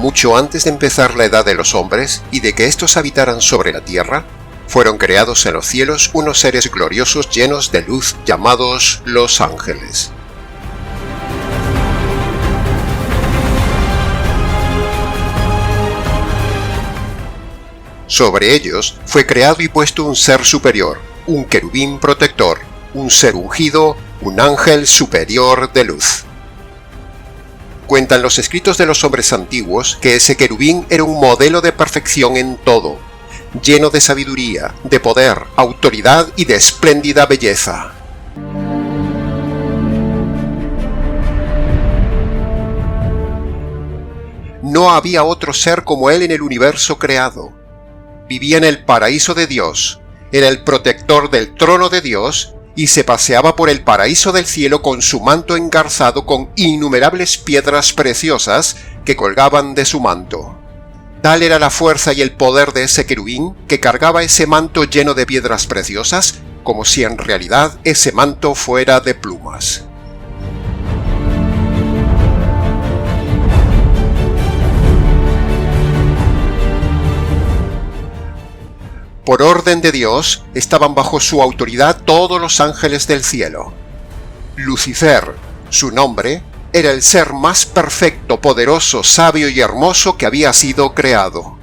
mucho antes de empezar la edad de los hombres y de que éstos habitaran sobre la tierra, fueron creados en los cielos unos seres gloriosos llenos de luz llamados los ángeles. Sobre ellos fue creado y puesto un ser superior, un querubín protector, un ser ungido, un ángel superior de luz. Cuentan los escritos de los hombres antiguos que ese querubín era un modelo de perfección en todo, lleno de sabiduría, de poder, autoridad y de espléndida belleza. No había otro ser como él en el universo creado. Vivía en el paraíso de Dios, era el protector del trono de Dios y se paseaba por el paraíso del cielo con su manto engarzado con innumerables piedras preciosas que colgaban de su manto. Tal era la fuerza y el poder de ese querubín que cargaba ese manto lleno de piedras preciosas, como si en realidad ese manto fuera de plumas. Por orden de Dios, estaban bajo su autoridad todos los ángeles del cielo. Lucifer, su nombre, era el ser más perfecto, poderoso, sabio y hermoso que había sido creado.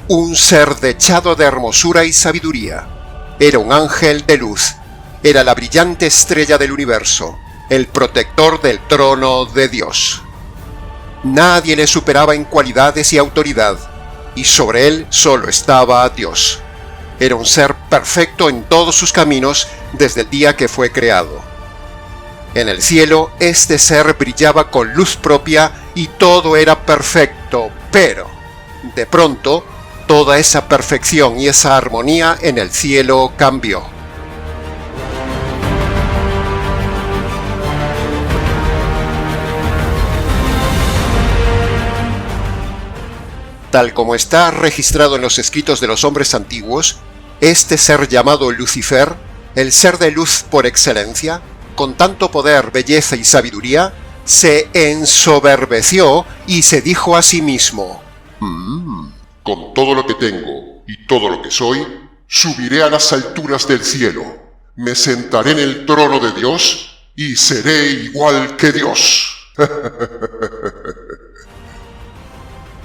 Un ser dechado de hermosura y sabiduría. Era un ángel de luz. Era la brillante estrella del universo, el protector del trono de Dios. Nadie le superaba en cualidades y autoridad, y sobre él solo estaba Dios. Era un ser perfecto en todos sus caminos desde el día que fue creado. En el cielo, este ser brillaba con luz propia y todo era perfecto, pero, de pronto, toda esa perfección y esa armonía en el cielo cambió. Tal como está registrado en los escritos de los hombres antiguos, este ser llamado Lucifer, el ser de luz por excelencia, con tanto poder, belleza y sabiduría, se ensoberbeció y se dijo a sí mismo: Con todo lo que tengo y todo lo que soy, subiré a las alturas del cielo, me sentaré en el trono de Dios y seré igual que Dios.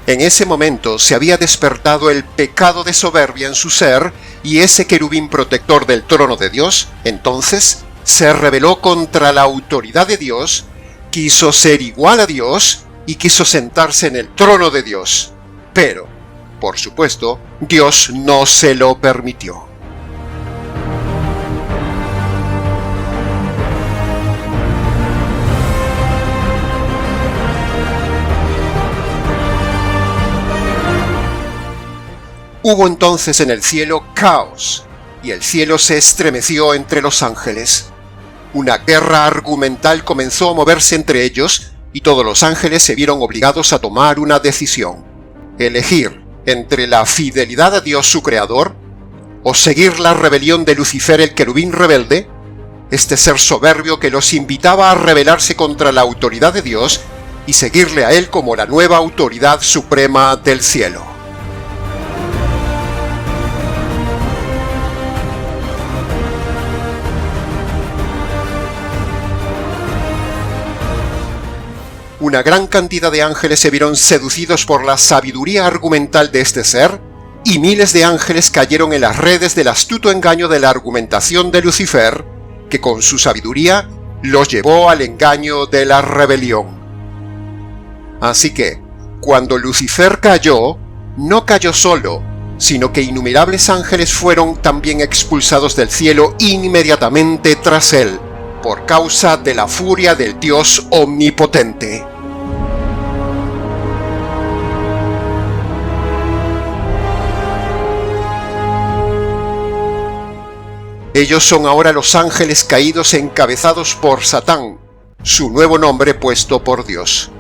En ese momento se había despertado el pecado de soberbia en su ser y ese querubín protector del trono de Dios, entonces, se rebeló contra la autoridad de Dios, quiso ser igual a Dios y quiso sentarse en el trono de Dios. Pero, por supuesto, Dios no se lo permitió. Hubo entonces en el cielo caos, y el cielo se estremeció entre los ángeles. Una guerra argumental comenzó a moverse entre ellos, y todos los ángeles se vieron obligados a tomar una decisión: elegir entre la fidelidad a Dios su creador, o seguir la rebelión de Lucifer el querubín rebelde, este ser soberbio que los invitaba a rebelarse contra la autoridad de Dios y seguirle a él como la nueva autoridad suprema del cielo. Una gran cantidad de ángeles se vieron seducidos por la sabiduría argumental de este ser, y miles de ángeles cayeron en las redes del astuto engaño de la argumentación de Lucifer, que con su sabiduría los llevó al engaño de la rebelión. Así que, cuando Lucifer cayó, no cayó solo, sino que innumerables ángeles fueron también expulsados del cielo inmediatamente tras él, por causa de la furia del Dios omnipotente. Ellos son ahora los ángeles caídos encabezados por Satán, su nuevo nombre puesto por Dios.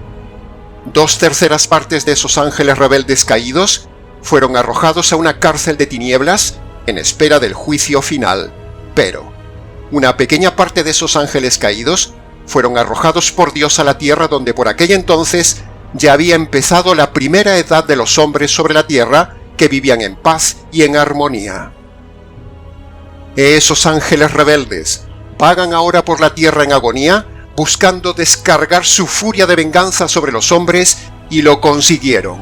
2/3 partes de esos ángeles rebeldes caídos fueron arrojados a una cárcel de tinieblas en espera del juicio final, pero una pequeña parte de esos ángeles caídos fueron arrojados por Dios a la tierra, donde por aquel entonces ya había empezado la primera edad de los hombres sobre la tierra que vivían en paz y en armonía. Esos ángeles rebeldes vagan ahora por la tierra en agonía, buscando descargar su furia de venganza sobre los hombres, y lo consiguieron.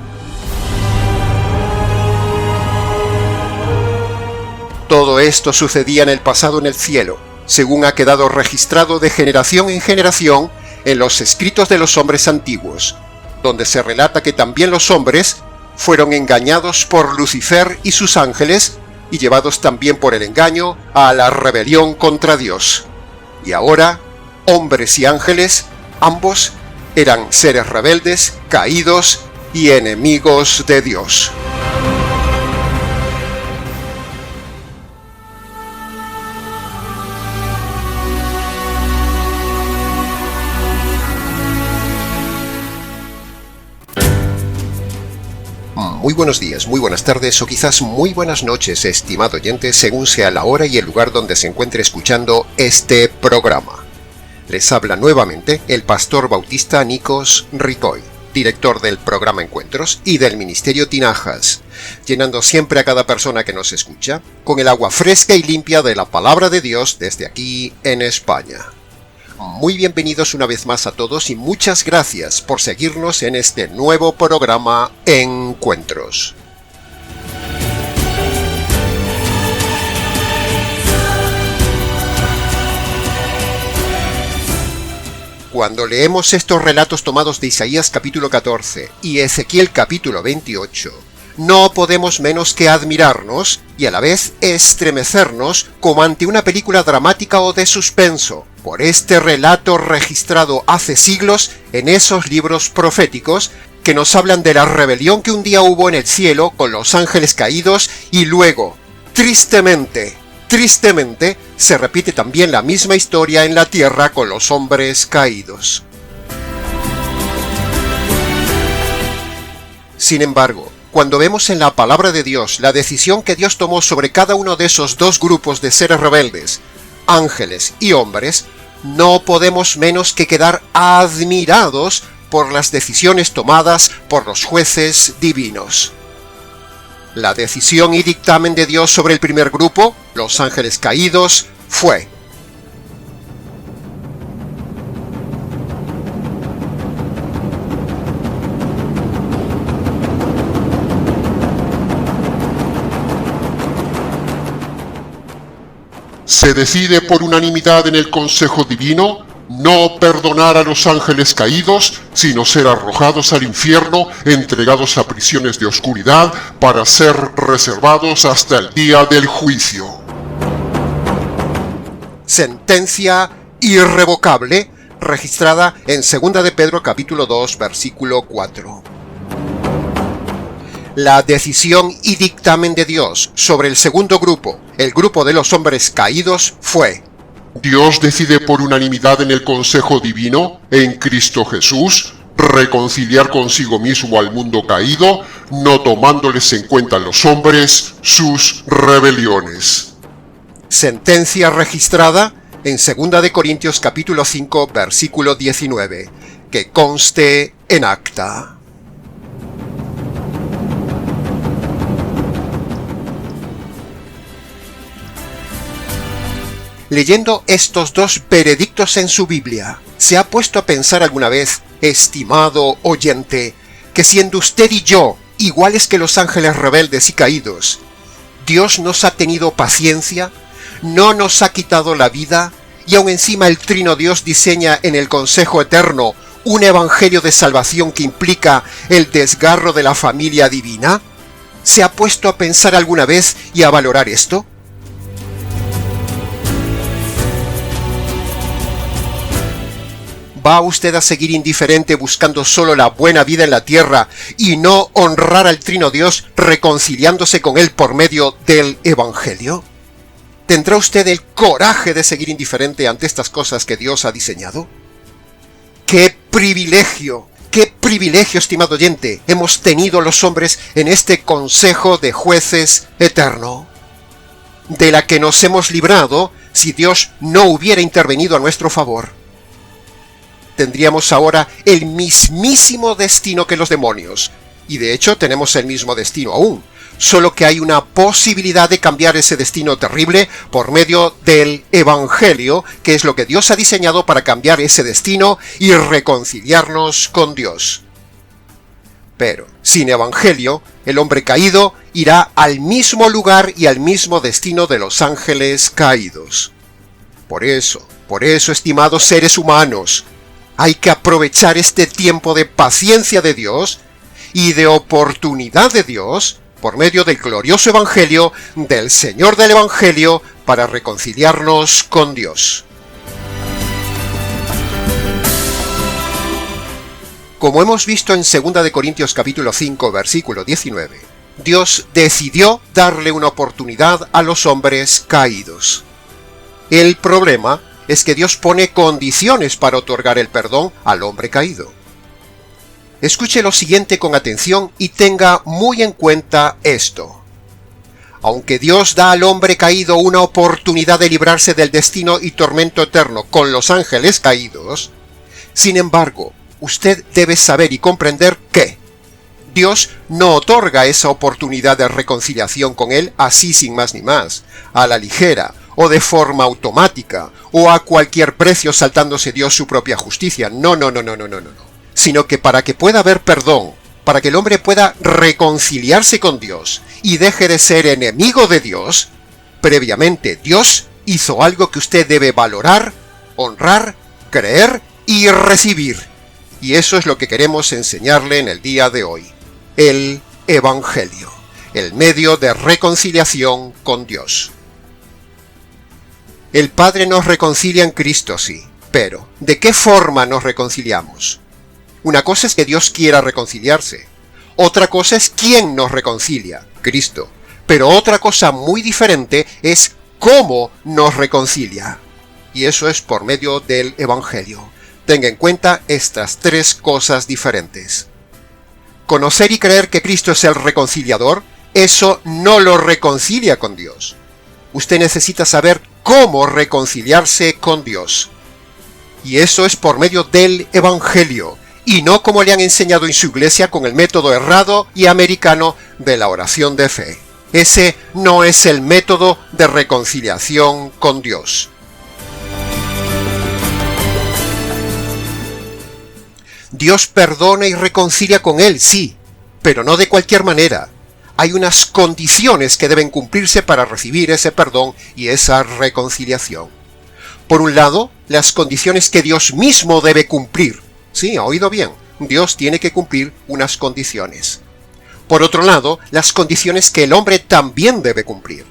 Todo esto sucedía en el pasado en el cielo, según ha quedado registrado de generación en generación en los escritos de los hombres antiguos, donde se relata que también los hombres fueron engañados por Lucifer y sus ángeles, y llevados también por el engaño a la rebelión contra Dios. Y ahora, hombres y ángeles, ambos, eran seres rebeldes, caídos y enemigos de Dios. Muy buenos días, muy buenas tardes o quizás muy buenas noches, estimado oyente, según sea la hora y el lugar donde se encuentre escuchando este programa. Les habla nuevamente el pastor bautista Nikos Ricoy, director del programa Encuentros y del Ministerio Tinajas, llenando siempre a cada persona que nos escucha con el agua fresca y limpia de la palabra de Dios desde aquí en España. Muy bienvenidos una vez más a todos y muchas gracias por seguirnos en este nuevo programa Encuentros. Cuando leemos estos relatos tomados de Isaías capítulo 14 y Ezequiel capítulo 28, no podemos menos que admirarnos y a la vez estremecernos como ante una película dramática o de suspenso, por este relato registrado hace siglos en esos libros proféticos que nos hablan de la rebelión que un día hubo en el cielo con los ángeles caídos y luego, tristemente, se repite también la misma historia en la tierra con los hombres caídos. Sin embargo, cuando vemos en la palabra de Dios la decisión que Dios tomó sobre cada uno de esos dos grupos de seres rebeldes, ángeles y hombres, no podemos menos que quedar admirados por las decisiones tomadas por los jueces divinos. La decisión y dictamen de Dios sobre el primer grupo, los ángeles caídos, fue: se decide por unanimidad en el Consejo Divino no perdonar a los ángeles caídos, sino ser arrojados al infierno, entregados a prisiones de oscuridad para ser reservados hasta el día del juicio. Sentencia irrevocable registrada en 2 de Pedro capítulo 2 versículo 4. La decisión y dictamen de Dios sobre el segundo grupo, el grupo de los hombres caídos, fue: Dios decide por unanimidad en el Consejo Divino, en Cristo Jesús, reconciliar consigo mismo al mundo caído, no tomándoles en cuenta los hombres sus rebeliones. Sentencia registrada en 2 de Corintios capítulo 5 versículo 19, que conste en acta. Leyendo estos dos veredictos en su Biblia, ¿se ha puesto a pensar alguna vez, estimado oyente, que siendo usted y yo iguales que los ángeles rebeldes y caídos, Dios nos ha tenido paciencia, no nos ha quitado la vida, y aún encima el Trino Dios diseña en el Consejo Eterno un evangelio de salvación que implica el desgarro de la familia divina? ¿Se ha puesto a pensar alguna vez y a valorar esto? ¿Va usted a seguir indiferente buscando solo la buena vida en la tierra y no honrar al Trino Dios reconciliándose con Él por medio del Evangelio? ¿Tendrá usted el coraje de seguir indiferente ante estas cosas que Dios ha diseñado? ¡Qué privilegio, estimado oyente, hemos tenido los hombres en este consejo de jueces eterno! De la que nos hemos librado si Dios no hubiera intervenido a nuestro favor. tendríamos ahora el mismísimo destino que los demonios. Y de hecho tenemos el mismo destino aún, solo que hay una posibilidad de cambiar ese destino terrible por medio del Evangelio, que es lo que Dios ha diseñado para cambiar ese destino y reconciliarnos con Dios. Pero sin Evangelio, el hombre caído irá al mismo lugar y al mismo destino de los ángeles caídos. Por eso, estimados seres humanos, hay que aprovechar este tiempo de paciencia de Dios y de oportunidad de Dios por medio del glorioso Evangelio del Señor del Evangelio para reconciliarnos con Dios. Como hemos visto en 2 Corintios capítulo 5, versículo 19, Dios decidió darle una oportunidad a los hombres caídos. El problema es que Dios pone condiciones para otorgar el perdón al hombre caído. Escuche lo siguiente con atención y tenga muy en cuenta esto. Aunque Dios da al hombre caído una oportunidad de librarse del destino y tormento eterno con los ángeles caídos, sin embargo, usted debe saber y comprender que Dios no otorga esa oportunidad de reconciliación con él así sin más ni más, a la ligera, o de forma automática, o a cualquier precio saltándose Dios su propia justicia. No. Sino que para que pueda haber perdón, para que el hombre pueda reconciliarse con Dios y deje de ser enemigo de Dios, previamente Dios hizo algo que usted debe valorar, honrar, creer y recibir. Y eso es lo que queremos enseñarle en el día de hoy. El Evangelio, el medio de reconciliación con Dios. El Padre nos reconcilia en Cristo, sí, pero ¿de qué forma nos reconciliamos? Una cosa es que Dios quiera reconciliarse, otra cosa es quién nos reconcilia, Cristo, pero otra cosa muy diferente es cómo nos reconcilia, y eso es por medio del Evangelio. Tenga en cuenta estas tres cosas diferentes. Conocer y creer que Cristo es el reconciliador, eso no lo reconcilia con Dios. Usted necesita saber cómo reconciliarse con Dios. Y eso es por medio del Evangelio, y no como le han enseñado en su iglesia con el método errado y americano de la oración de fe. Ese no es el método de reconciliación con Dios. Dios perdona y reconcilia con él, sí, pero no de cualquier manera. Hay unas condiciones que deben cumplirse para recibir ese perdón y esa reconciliación. Por un lado, las condiciones que Dios mismo debe cumplir. Sí, ha oído bien, Dios tiene que cumplir unas condiciones. Por otro lado, las condiciones que el hombre también debe cumplir.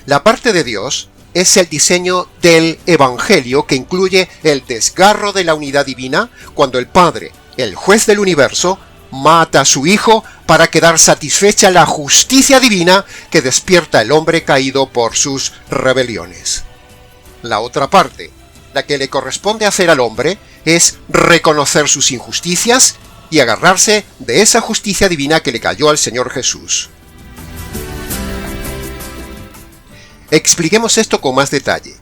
La parte de Dios es el diseño del Evangelio que incluye el desgarro de la unidad divina cuando el Padre, el juez del universo, mata a su Hijo para quedar satisfecha la justicia divina que despierta el hombre caído por sus rebeliones. La otra parte, la que le corresponde hacer al hombre, es reconocer sus injusticias y agarrarse de esa justicia divina que le cayó al Señor Jesús. Expliquemos esto con más detalle.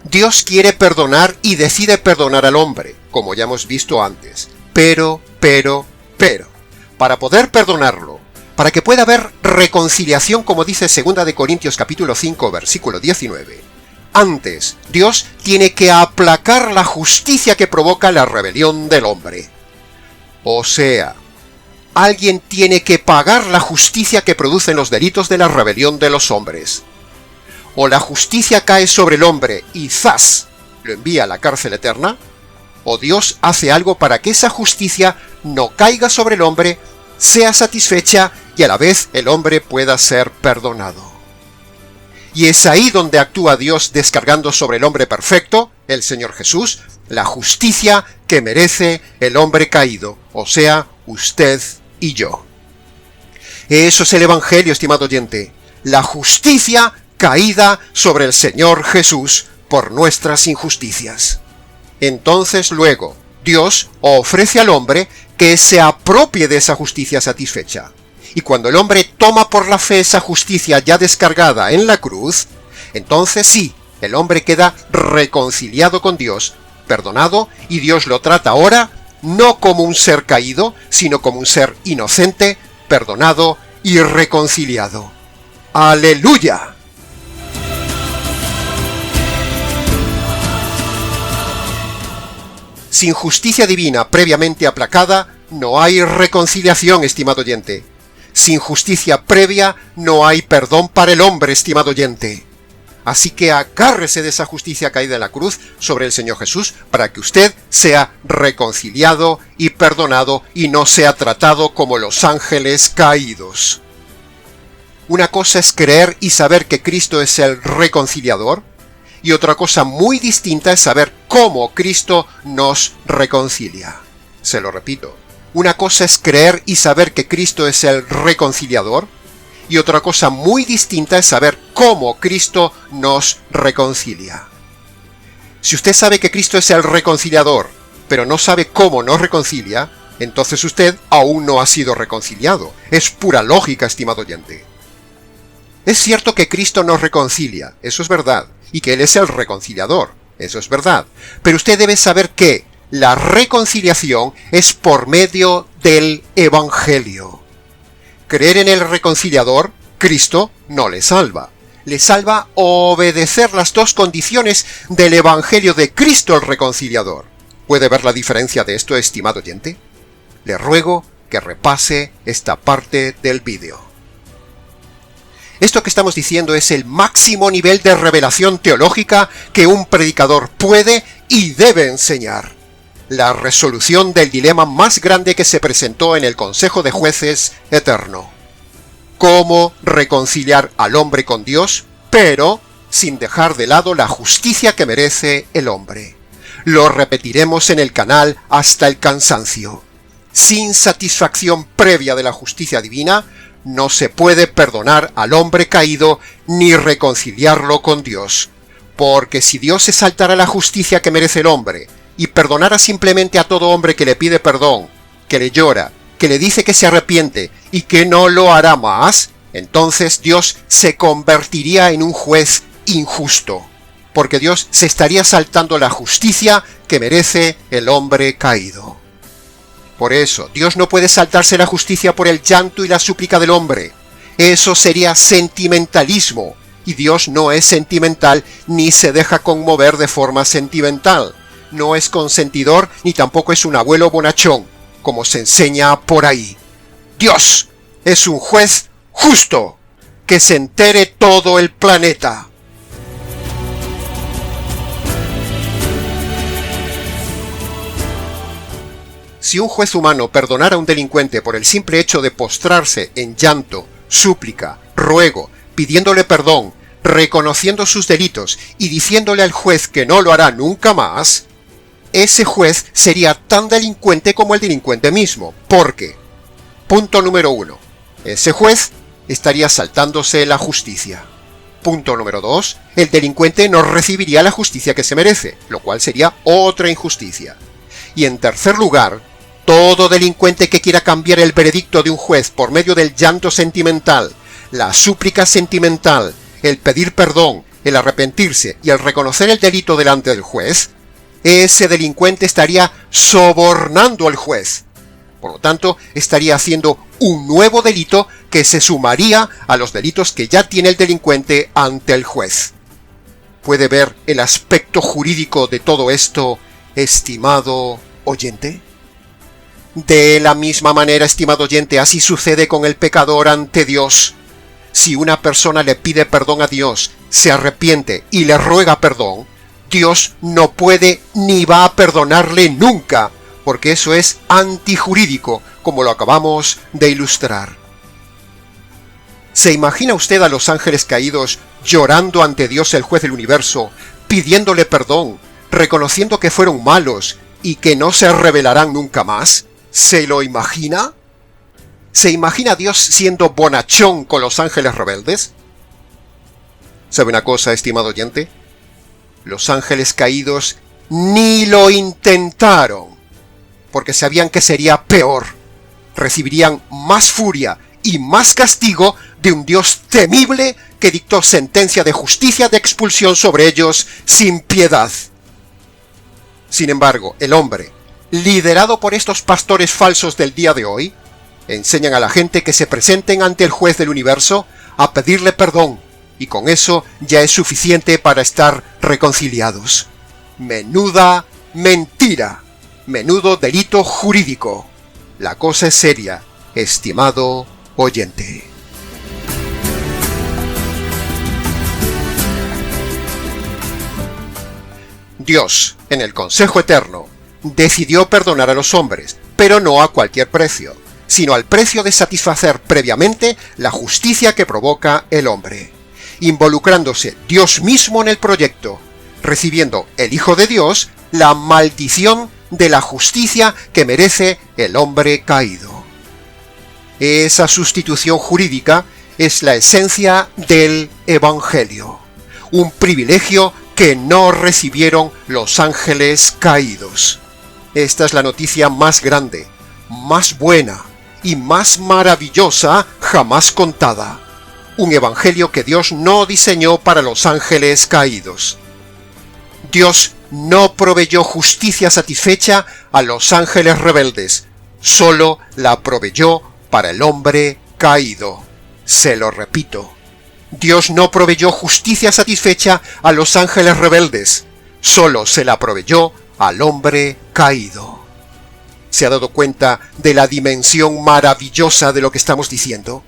Dios quiere perdonar y decide perdonar al hombre, como ya hemos visto antes. Pero, para poder perdonarlo, para que pueda haber reconciliación, como dice 2 Corintios capítulo 5, versículo 19, antes Dios tiene que aplacar la justicia que provoca la rebelión del hombre. O sea, alguien tiene que pagar la justicia que producen los delitos de la rebelión de los hombres. O la justicia cae sobre el hombre y ¡zas!, lo envía a la cárcel eterna, o Dios hace algo para que esa justicia no caiga sobre el hombre, sea satisfecha y a la vez el hombre pueda ser perdonado. Y es ahí donde actúa Dios descargando sobre el hombre perfecto, el Señor Jesús, la justicia que merece el hombre caído, o sea, usted y yo. Eso es el Evangelio, estimado oyente, la justicia caída sobre el Señor Jesús por nuestras injusticias. Entonces luego, Dios ofrece al hombre que se apropie de esa justicia satisfecha. Y cuando el hombre toma por la fe esa justicia ya descargada en la cruz, entonces sí, el hombre queda reconciliado con Dios, perdonado, y Dios lo trata ahora no como un ser caído, sino como un ser inocente, perdonado y reconciliado. ¡Aleluya! Sin justicia divina previamente aplacada, no hay reconciliación, estimado oyente. Sin justicia previa, no hay perdón para el hombre, estimado oyente. Así que agárrese de esa justicia caída en la cruz sobre el Señor Jesús para que usted sea reconciliado y perdonado y no sea tratado como los ángeles caídos. Una cosa es creer y saber que Cristo es el reconciliador, y otra cosa muy distinta es saber cómo Cristo nos reconcilia. Se lo repito. Una cosa es creer y saber que Cristo es el reconciliador, y otra cosa muy distinta es saber cómo Cristo nos reconcilia. Si usted sabe que Cristo es el reconciliador, pero no sabe cómo nos reconcilia, entonces usted aún no ha sido reconciliado. Es pura lógica, estimado oyente. Es cierto que Cristo nos reconcilia, eso es verdad, y que Él es el reconciliador, eso es verdad. Pero usted debe saber que la reconciliación es por medio del Evangelio. Creer en el reconciliador, Cristo, no le salva. Le salva obedecer las dos condiciones del Evangelio de Cristo el reconciliador. ¿Puede ver la diferencia de esto, estimado oyente? Le ruego que repase esta parte del vídeo. Esto que estamos diciendo es el máximo nivel de revelación teológica que un predicador puede y debe enseñar. La resolución del dilema más grande que se presentó en el Consejo de Jueces eterno. Cómo reconciliar al hombre con Dios, pero sin dejar de lado la justicia que merece el hombre. Lo repetiremos en el canal hasta el cansancio. Sin satisfacción previa de la justicia divina, no se puede perdonar al hombre caído ni reconciliarlo con Dios. Porque si Dios exaltara la justicia que merece el hombre, y perdonara simplemente a todo hombre que le pide perdón, que le llora, que le dice que se arrepiente y que no lo hará más, entonces Dios se convertiría en un juez injusto, porque Dios se estaría saltando la justicia que merece el hombre caído. Por eso, Dios no puede saltarse la justicia por el llanto y la súplica del hombre. Eso sería sentimentalismo, y Dios no es sentimental ni se deja conmover de forma sentimental. No es consentidor ni tampoco es un abuelo bonachón, como se enseña por ahí. Dios es un juez justo, que se entere todo el planeta. Si un juez humano perdonara a un delincuente por el simple hecho de postrarse en llanto, súplica, ruego, pidiéndole perdón, reconociendo sus delitos y diciéndole al juez que no lo hará nunca más, ese juez sería tan delincuente como el delincuente mismo. ¿Por qué? Punto número 1. Ese juez estaría saltándose la justicia. Punto número 2. El delincuente no recibiría la justicia que se merece, lo cual sería otra injusticia. Y en tercer lugar, todo delincuente que quiera cambiar el veredicto de un juez por medio del llanto sentimental, la súplica sentimental, el pedir perdón, el arrepentirse y el reconocer el delito delante del juez, ese delincuente estaría sobornando al juez. Por lo tanto, estaría haciendo un nuevo delito que se sumaría a los delitos que ya tiene el delincuente ante el juez. ¿Puede ver el aspecto jurídico de todo esto, estimado oyente? De la misma manera, estimado oyente, así sucede con el pecador ante Dios. Si una persona le pide perdón a Dios, se arrepiente y le ruega perdón, Dios no puede ni va a perdonarle nunca, porque eso es antijurídico, como lo acabamos de ilustrar. ¿Se imagina usted a los ángeles caídos llorando ante Dios el juez del universo, pidiéndole perdón, reconociendo que fueron malos y que no se rebelarán nunca más? ¿Se lo imagina? ¿Se imagina a Dios siendo bonachón con los ángeles rebeldes? ¿Sabe una cosa, estimado oyente? Los ángeles caídos ni lo intentaron, porque sabían que sería peor. Recibirían más furia y más castigo de un Dios temible que dictó sentencia de justicia de expulsión sobre ellos sin piedad. Sin embargo, el hombre, liderado por estos pastores falsos del día de hoy, enseñan a la gente que se presenten ante el juez del universo a pedirle perdón, y con eso ya es suficiente para estar reconciliados. Menuda mentira, menudo delito jurídico. La cosa es seria, estimado oyente. Dios, en el Consejo Eterno, decidió perdonar a los hombres, pero no a cualquier precio, sino al precio de satisfacer previamente la justicia que provoca el hombre, involucrándose Dios mismo en el proyecto, recibiendo el Hijo de Dios la maldición de la justicia que merece el hombre caído. Esa sustitución jurídica es la esencia del Evangelio, un privilegio que no recibieron los ángeles caídos. Esta es la noticia más grande, más buena y más maravillosa jamás contada. Un evangelio que Dios no diseñó para los ángeles caídos. Dios no proveyó justicia satisfecha a los ángeles rebeldes, solo la proveyó para el hombre caído. Se lo repito. Dios no proveyó justicia satisfecha a los ángeles rebeldes, solo se la proveyó al hombre caído. ¿Se ha dado cuenta de la dimensión maravillosa de lo que estamos diciendo?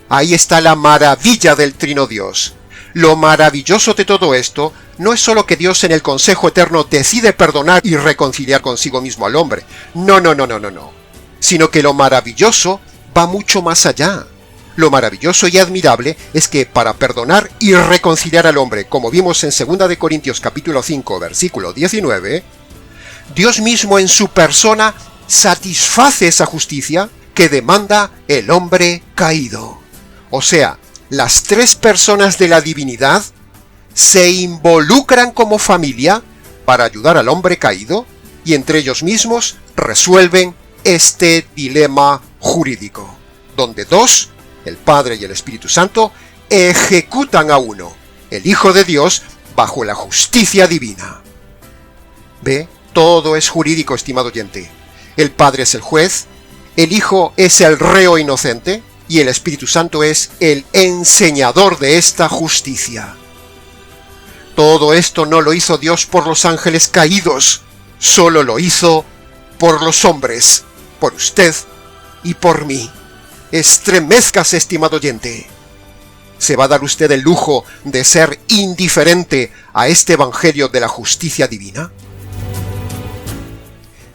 Ahí está la maravilla del Trino Dios. Lo maravilloso de todo esto no es solo que Dios en el Consejo Eterno decide perdonar y reconciliar consigo mismo al hombre. No. Sino que lo maravilloso va mucho más allá. Lo maravilloso y admirable es que para perdonar y reconciliar al hombre, como vimos en 2 de Corintios capítulo 5, versículo 19, Dios mismo en su persona satisface esa justicia que demanda el hombre caído. O sea, las tres personas de la divinidad se involucran como familia para ayudar al hombre caído y entre ellos mismos resuelven este dilema jurídico, donde dos, el Padre y el Espíritu Santo, ejecutan a uno, el Hijo de Dios, bajo la justicia divina. ¿Ve? Todo es jurídico, estimado oyente. El Padre es el juez, el Hijo es el reo inocente, y el Espíritu Santo es el enseñador de esta justicia. Todo esto no lo hizo Dios por los ángeles caídos, solo lo hizo por los hombres, por usted y por mí. Estremézcase, estimado oyente. ¿Se va a dar usted el lujo de ser indiferente a este evangelio de la justicia divina?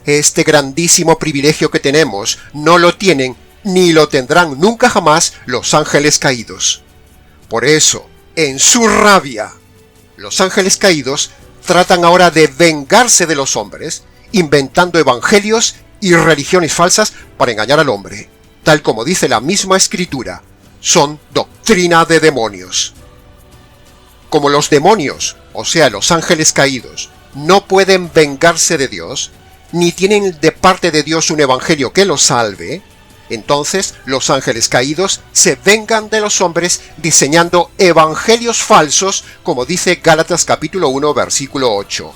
Este grandísimo privilegio que tenemos no lo tienen ni lo tendrán nunca jamás los ángeles caídos. Por eso, en su rabia, los ángeles caídos tratan ahora de vengarse de los hombres, inventando evangelios y religiones falsas para engañar al hombre. Tal como dice la misma Escritura, son doctrina de demonios. Como los demonios, o sea, los ángeles caídos, no pueden vengarse de Dios, ni tienen de parte de Dios un evangelio que los salve, entonces los ángeles caídos se vengan de los hombres diseñando evangelios falsos, como dice Gálatas capítulo 1, versículo 8.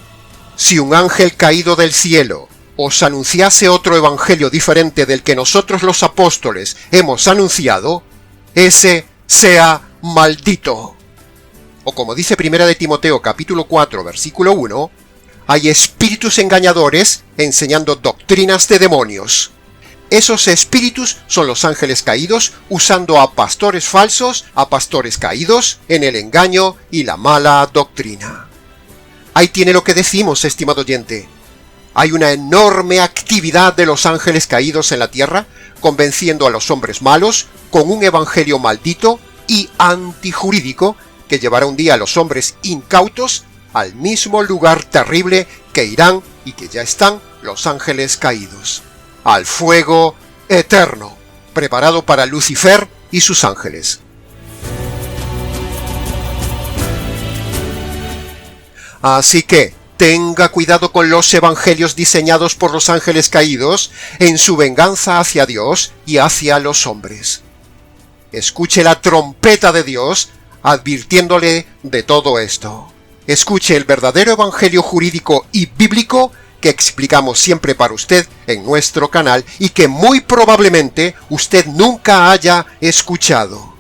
Si un ángel caído del cielo os anunciase otro evangelio diferente del que nosotros los apóstoles hemos anunciado, ese sea maldito. O como dice 1 de Timoteo capítulo 4, versículo 1, hay espíritus engañadores enseñando doctrinas de demonios. Esos espíritus son los ángeles caídos usando a pastores falsos, a pastores caídos, en el engaño y la mala doctrina. Ahí tiene lo que decimos, estimado oyente. Hay una enorme actividad de los ángeles caídos en la tierra, convenciendo a los hombres malos con un evangelio maldito y antijurídico que llevará un día a los hombres incautos al mismo lugar terrible que irán y que ya están los ángeles caídos, al fuego eterno, preparado para Lucifer y sus ángeles. Así que, tenga cuidado con los evangelios diseñados por los ángeles caídos en su venganza hacia Dios y hacia los hombres. Escuche la trompeta de Dios advirtiéndole de todo esto. Escuche el verdadero evangelio jurídico y bíblico que explicamos siempre para usted en nuestro canal y que muy probablemente usted nunca haya escuchado.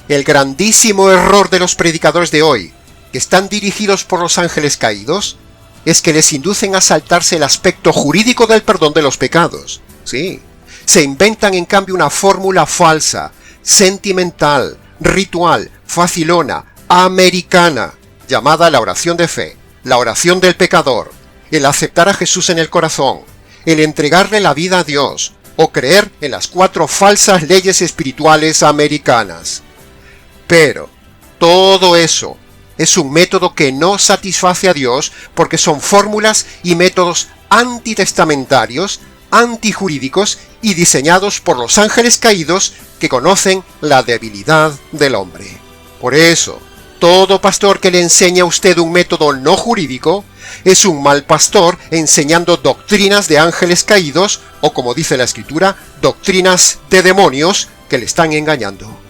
El grandísimo error de los predicadores de hoy, que están dirigidos por los ángeles caídos, es que les inducen a saltarse el aspecto jurídico del perdón de los pecados. Sí, se inventan en cambio una fórmula falsa, sentimental, ritual, facilona, americana, llamada la oración de fe, la oración del pecador, el aceptar a Jesús en el corazón, el entregarle la vida a Dios, o creer en las 4 falsas leyes espirituales americanas. Pero todo eso es un método que no satisface a Dios porque son fórmulas y métodos antitestamentarios, antijurídicos y diseñados por los ángeles caídos que conocen la debilidad del hombre. Por eso, todo pastor que le enseña a usted un método no jurídico es un mal pastor enseñando doctrinas de ángeles caídos o, como dice la Escritura, doctrinas de demonios que le están engañando.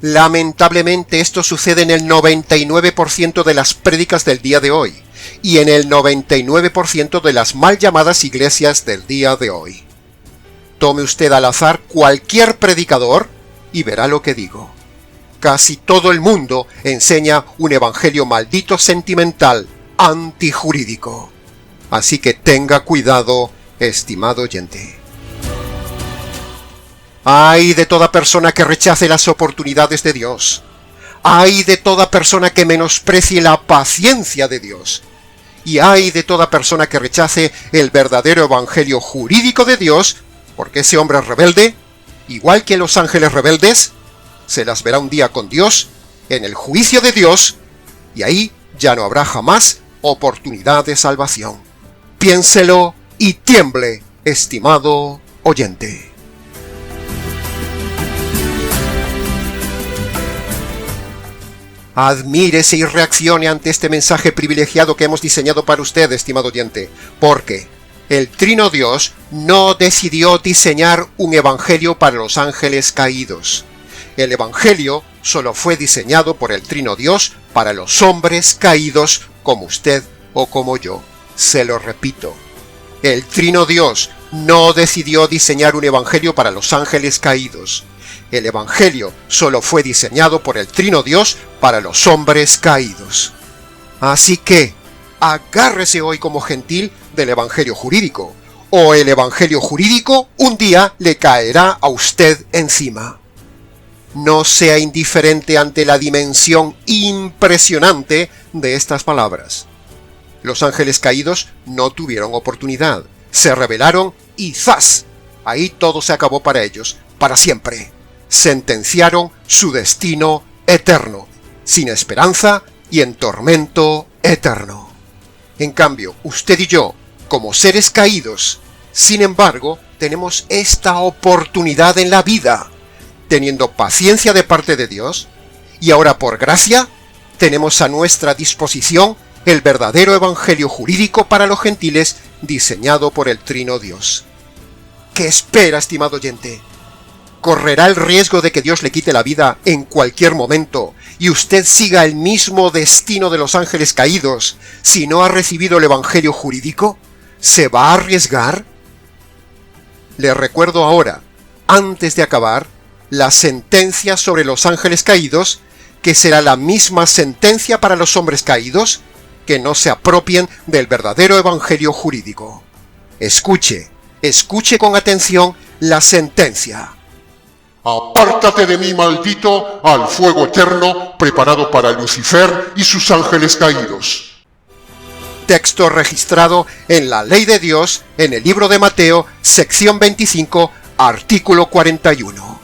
Lamentablemente esto sucede en el 99% de las prédicas del día de hoy y en el 99% de las mal llamadas iglesias del día de hoy. Tome usted al azar cualquier predicador y verá lo que digo. Casi todo el mundo enseña un evangelio maldito sentimental, antijurídico. Así que tenga cuidado, estimado oyente. ¡Ay de toda persona que rechace las oportunidades de Dios! ¡Ay de toda persona que menosprecie la paciencia de Dios! Y ¡ay de toda persona que rechace el verdadero evangelio jurídico de Dios, porque ese hombre rebelde, igual que los ángeles rebeldes, se las verá un día con Dios, en el juicio de Dios, y ahí ya no habrá jamás oportunidad de salvación. Piénselo y tiemble, estimado oyente. Admírese y reaccione ante este mensaje privilegiado que hemos diseñado para usted, estimado oyente, porque el Trino Dios no decidió diseñar un evangelio para los ángeles caídos. El evangelio solo fue diseñado por el Trino Dios para los hombres caídos como usted o como yo. Se lo repito. El Trino Dios no decidió diseñar un evangelio para los ángeles caídos. El evangelio solo fue diseñado por el Trino Dios para los hombres caídos. Así que, agárrese hoy como gentil del evangelio jurídico, o el evangelio jurídico un día le caerá a usted encima. No sea indiferente ante la dimensión impresionante de estas palabras. Los ángeles caídos no tuvieron oportunidad, se rebelaron y ¡zas! Ahí todo se acabó para ellos, para siempre. Sentenciaron su destino eterno, sin esperanza y en tormento eterno. En cambio, usted y yo, como seres caídos, sin embargo, tenemos esta oportunidad en la vida, teniendo paciencia de parte de Dios, y ahora por gracia, tenemos a nuestra disposición el verdadero evangelio jurídico para los gentiles diseñado por el Trino Dios. ¿Qué espera, estimado oyente? ¿Correrá el riesgo de que Dios le quite la vida en cualquier momento y usted siga el mismo destino de los ángeles caídos si no ha recibido el evangelio jurídico? ¿Se va a arriesgar? Le recuerdo ahora, antes de acabar, la sentencia sobre los ángeles caídos, que será la misma sentencia para los hombres caídos que no se apropien del verdadero evangelio jurídico. Escuche con atención la sentencia. Apártate de mí, maldito, al fuego eterno preparado para Lucifer y sus ángeles caídos. Texto registrado en la Ley de Dios, en el libro de Mateo, sección 25, artículo 41.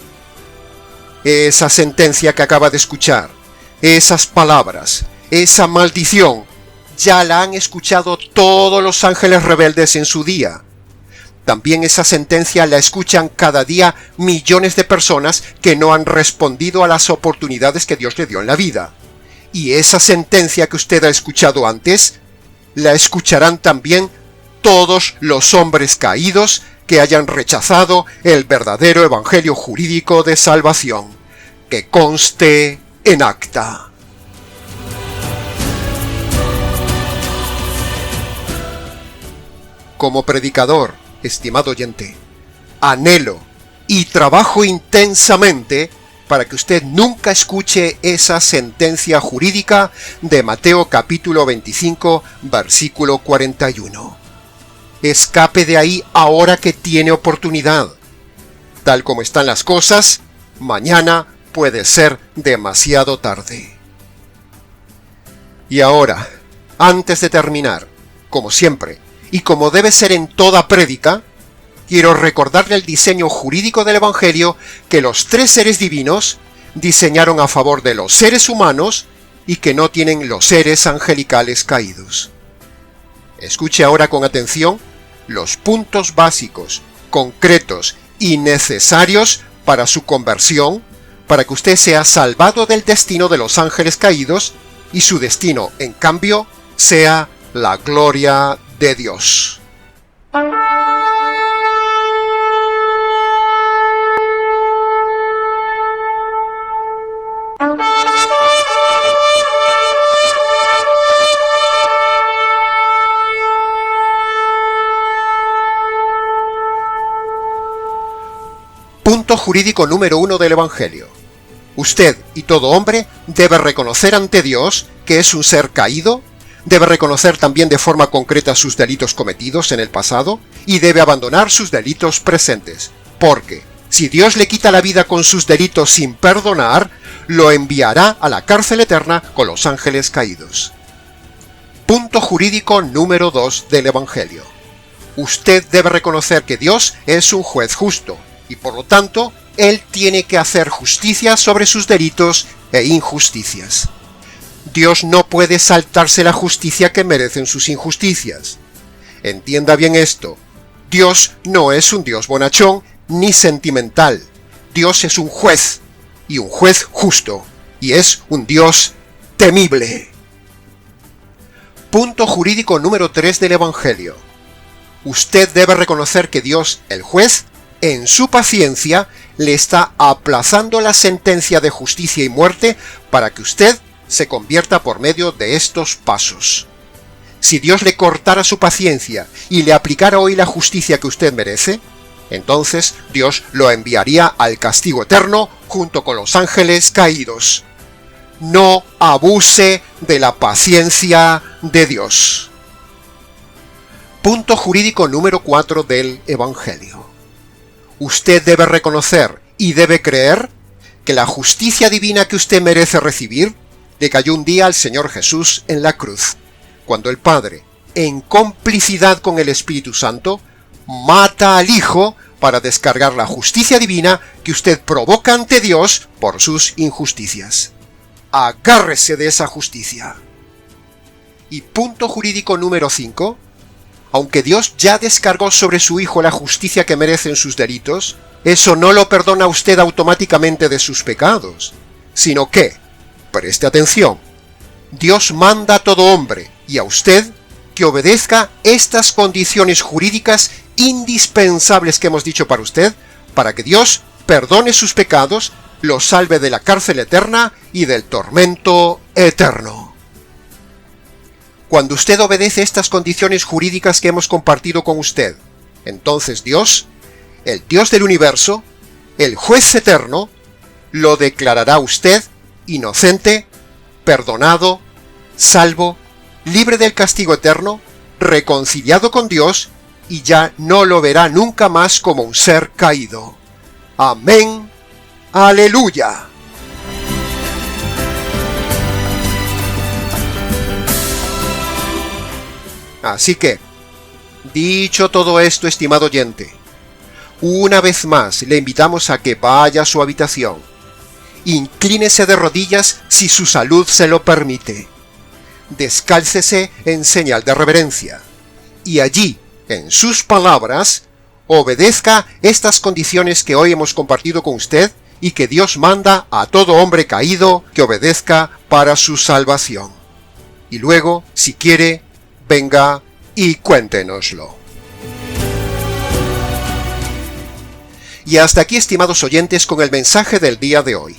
Esa sentencia que acaba de escuchar, esas palabras, esa maldición, ya la han escuchado todos los ángeles rebeldes en su día. También esa sentencia la escuchan cada día millones de personas que no han respondido a las oportunidades que Dios le dio en la vida. Y esa sentencia que usted ha escuchado antes, la escucharán también todos los hombres caídos que hayan rechazado el verdadero evangelio jurídico de salvación, que conste en acta. Como predicador, estimado oyente, anhelo y trabajo intensamente para que usted nunca escuche esa sentencia jurídica de Mateo capítulo 25, versículo 41. Escape de ahí ahora que tiene oportunidad. Tal como están las cosas, mañana puede ser demasiado tarde. Y ahora, antes de terminar, como siempre, y como debe ser en toda prédica, quiero recordarle el diseño jurídico del Evangelio que los tres seres divinos diseñaron a favor de los seres humanos y que no tienen los seres angelicales caídos. Escuche ahora con atención los puntos básicos, concretos y necesarios para su conversión, para que usted sea salvado del destino de los ángeles caídos y su destino, en cambio, sea la gloria de Dios. Punto jurídico número 1 del Evangelio. Usted y todo hombre debe reconocer ante Dios que es un ser caído, debe reconocer también de forma concreta sus delitos cometidos en el pasado y debe abandonar sus delitos presentes, porque si Dios le quita la vida con sus delitos sin perdonar, lo enviará a la cárcel eterna con los ángeles caídos. Punto jurídico número 2 del Evangelio. Usted debe reconocer que Dios es un juez justo, y por lo tanto, Él tiene que hacer justicia sobre sus delitos e injusticias. Dios no puede saltarse la justicia que merecen sus injusticias. Entienda bien esto. Dios no es un Dios bonachón ni sentimental. Dios es un juez, y un juez justo, y es un Dios temible. Punto jurídico número 3 del Evangelio. Usted debe reconocer que Dios, el juez, en su paciencia, le está aplazando la sentencia de justicia y muerte para que usted se convierta por medio de estos pasos. Si Dios le cortara su paciencia y le aplicara hoy la justicia que usted merece, entonces Dios lo enviaría al castigo eterno junto con los ángeles caídos. No abuse de la paciencia de Dios. Punto jurídico número 4 del Evangelio. Usted debe reconocer y debe creer que la justicia divina que usted merece recibir le cayó un día al Señor Jesús en la cruz, cuando el Padre, en complicidad con el Espíritu Santo, mata al Hijo para descargar la justicia divina que usted provoca ante Dios por sus injusticias. Agárrese de esa justicia. Y punto jurídico número 5. Aunque Dios ya descargó sobre su Hijo la justicia que merecen sus delitos, eso no lo perdona a usted automáticamente de sus pecados, sino que, preste atención, Dios manda a todo hombre y a usted que obedezca estas condiciones jurídicas indispensables que hemos dicho para usted, para que Dios perdone sus pecados, lo salve de la cárcel eterna y del tormento eterno. Cuando usted obedece estas condiciones jurídicas que hemos compartido con usted, entonces Dios, el Dios del universo, el juez eterno, lo declarará a usted inocente, perdonado, salvo, libre del castigo eterno, reconciliado con Dios, y ya no lo verá nunca más como un ser caído. Amén. Aleluya. Así que, dicho todo esto, estimado oyente, una vez más le invitamos a que vaya a su habitación. Inclínese de rodillas si su salud se lo permite. Descálcese en señal de reverencia. Y allí, en sus palabras, obedezca estas condiciones que hoy hemos compartido con usted y que Dios manda a todo hombre caído que obedezca para su salvación. Y luego, si quiere, venga y cuéntenoslo. Y hasta aquí, estimados oyentes, con el mensaje del día de hoy.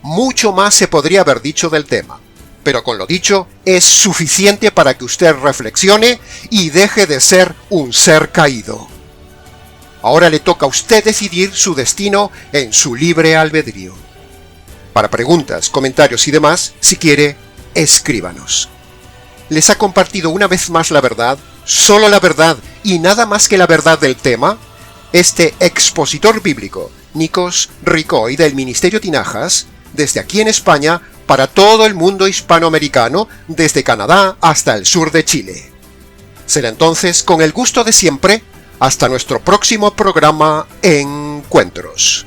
Mucho más se podría haber dicho del tema, pero con lo dicho es suficiente para que usted reflexione y deje de ser un ser caído. Ahora le toca a usted decidir su destino en su libre albedrío. Para preguntas, comentarios y demás, si quiere, escríbanos. ¿Les ha compartido una vez más la verdad, solo la verdad y nada más que la verdad del tema? Este expositor bíblico, Nikos Ricoy, del Ministerio Tinajas, desde aquí en España, para todo el mundo hispanoamericano, desde Canadá hasta el sur de Chile. Será entonces, con el gusto de siempre, hasta nuestro próximo programa Encuentros.